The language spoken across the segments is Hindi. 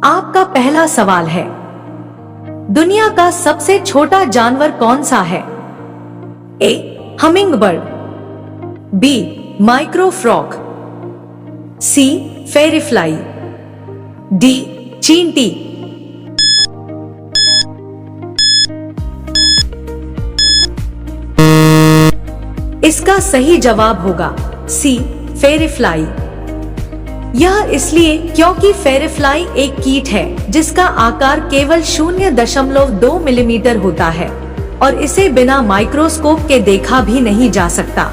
आपका पहला सवाल है, दुनिया का सबसे छोटा जानवर कौन सा है? A. Hummingbird, B. Microfrog, C. Fairyfly, D. चींटी। इसका सही जवाब होगा सी. फेरीफ्लाई। यह इसलिए क्योंकि फेरीफ्लाई एक कीट है जिसका आकार केवल 0.2 मिलीमीटर होता है और इसे बिना माइक्रोस्कोप के देखा भी नहीं जा सकता।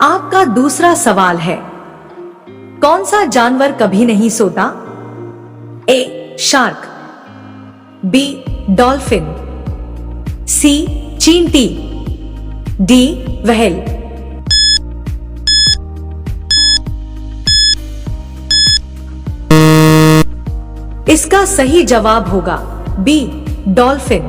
आपका दूसरा सवाल है, कौन सा जानवर कभी नहीं सोता? A. Shark, B. Dolphin, C. चींटी, डी. व्हेल। इसका सही जवाब होगा बी. डॉल्फिन।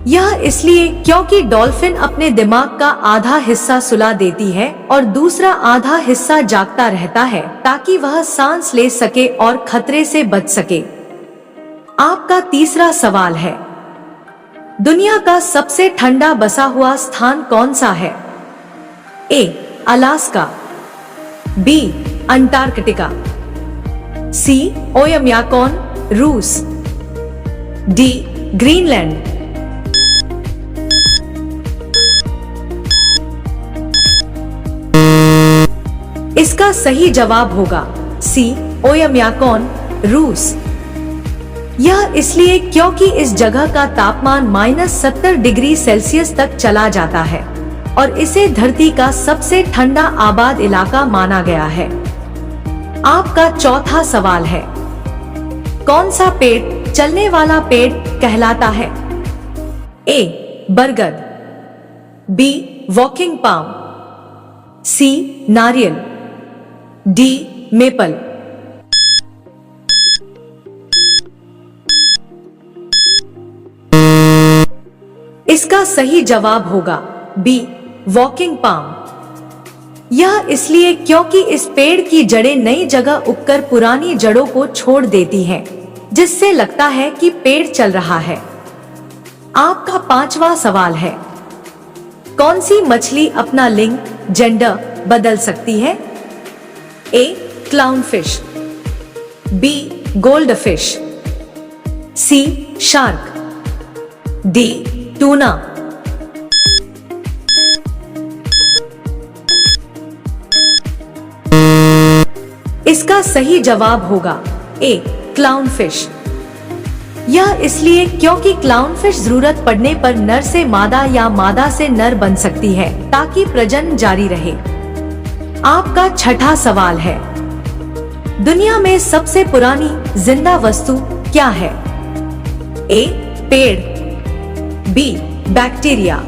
यह इसलिए क्योंकि डॉल्फिन अपने दिमाग का आधा हिस्सा सुला देती है और दूसरा आधा हिस्सा जागता रहता है ताकि वह सांस ले सके और खतरे से बच सके। आपका तीसरा सवाल है, दुनिया का सबसे ठंडा बसा हुआ स्थान कौन सा है? A. Alaska, B. Antarctica, C. Oymyakon, रूस, डी. ग्रीनलैंड। इसका सही जवाब होगा सी. ओयम्याकॉन, रूस। यह इसलिए क्योंकि इस जगह का तापमान -70 डिग्री सेल्सियस तक चला जाता है और इसे धरती का सबसे ठंडा आबाद इलाका माना गया है। आपका चौथा सवाल है, कौन सा पेड़ चलने वाला पेड़ कहलाता है? ए. बरगद, बी. वॉकिंग पाम, सी. नारियल, डी. मेपल। इसका सही जवाब होगा बी. Walking palm. यह इसलिए क्योंकि इस पेड़ की जड़ें नई जगह उगकर पुरानी जड़ों को छोड़ देती हैं, जिससे लगता है कि पेड़ चल रहा है। आपका पांचवा सवाल है, कौन सी मछली अपना लिंग जेंडर बदल सकती है? A. Clownfish, B. Goldfish, C. Shark, D. Tuna. इसका सही जवाब होगा ए. क्लाउनफिश। यह इसलिए क्योंकि क्लाउनफिश जरूरत पड़ने पर नर से मादा या मादा से नर बन सकती है ताकि प्रजनन जारी रहे। आपका छठा सवाल है, दुनिया में सबसे पुरानी जिंदा वस्तु क्या है? ए. पेड़, B. Bacteria,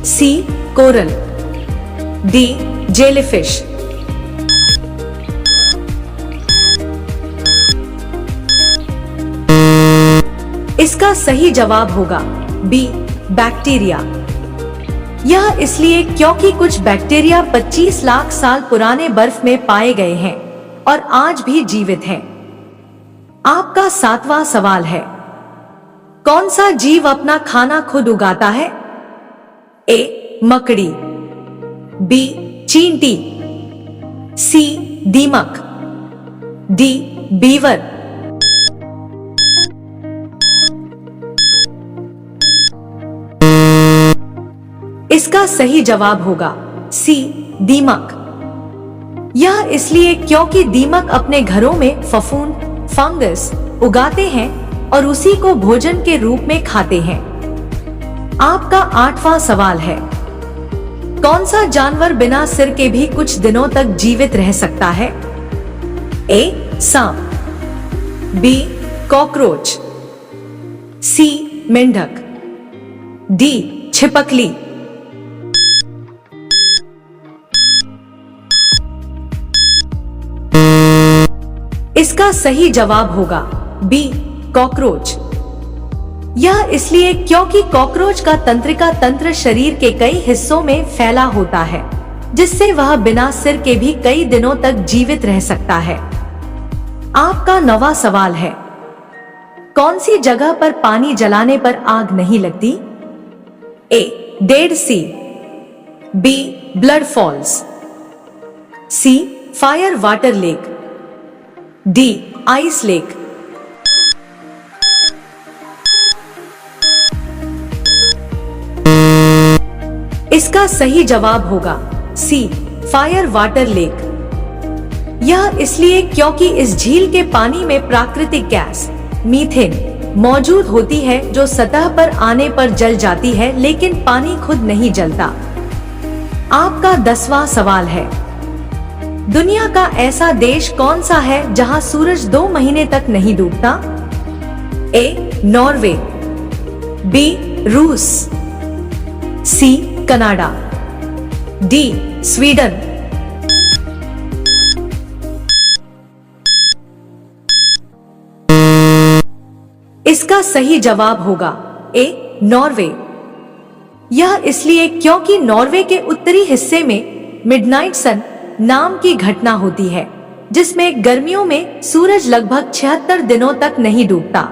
C. Coral, D. Jellyfish. इसका सही जवाब होगा बी. बैक्टीरिया। यह इसलिए क्योंकि कुछ बैक्टीरिया 25 लाख साल पुराने बर्फ में पाए गए हैं और आज भी जीवित हैं। आपका सातवां सवाल है, कौन सा जीव अपना खाना खुद उगाता है? ए. मकड़ी, बी. चींटी, सी. दीमक, डी. बीवर। इसका सही जवाब होगा सी. दीमक। यह इसलिए क्योंकि दीमक अपने घरों में फफूंद, फंगस उगाते हैं और उसी को भोजन के रूप में खाते हैं। आपका आठवां सवाल है, कौन सा जानवर बिना सिर के भी कुछ दिनों तक जीवित रह सकता है? ए. सांप, बी. कॉकरोच, सी. मेंढक, डी. छिपकली। इसका सही जवाब होगा बी. कॉकरोच। यह इसलिए क्योंकि कॉकरोच का तंत्रिका तंत्र शरीर के कई हिस्सों में फैला होता है, जिससे वह बिना सिर के भी कई दिनों तक जीवित रह सकता है। आपका नवा सवाल है, कौन सी जगह पर पानी जलाने पर आग नहीं लगती? A. Dead Sea, B. Blood Falls, C. Fire Water Lake, D. Ice Lake. इसका सही जवाब होगा सी. Fire Water lake. यह इसलिए क्योंकि इस झील के पानी में प्राकृतिक गैस मीथेन मौजूद होती है जो सतह पर आने पर जल जाती है, लेकिन पानी खुद नहीं जलता। आपका 10वां सवाल है, दुनिया का ऐसा देश कौन सा है जहां सूरज 2 महीने तक नहीं डूबता? ए. Norway, B. रूस, सी. Canada, D. स्वीडन। इसका सही जवाब होगा ए. नॉर्वे। यह इसलिए क्योंकि नॉर्वे के उत्तरी हिस्से में मिडनाइट सन नाम की घटना होती है, जिसमें गर्मियों में सूरज लगभग 76 दिनों तक नहीं डूबता।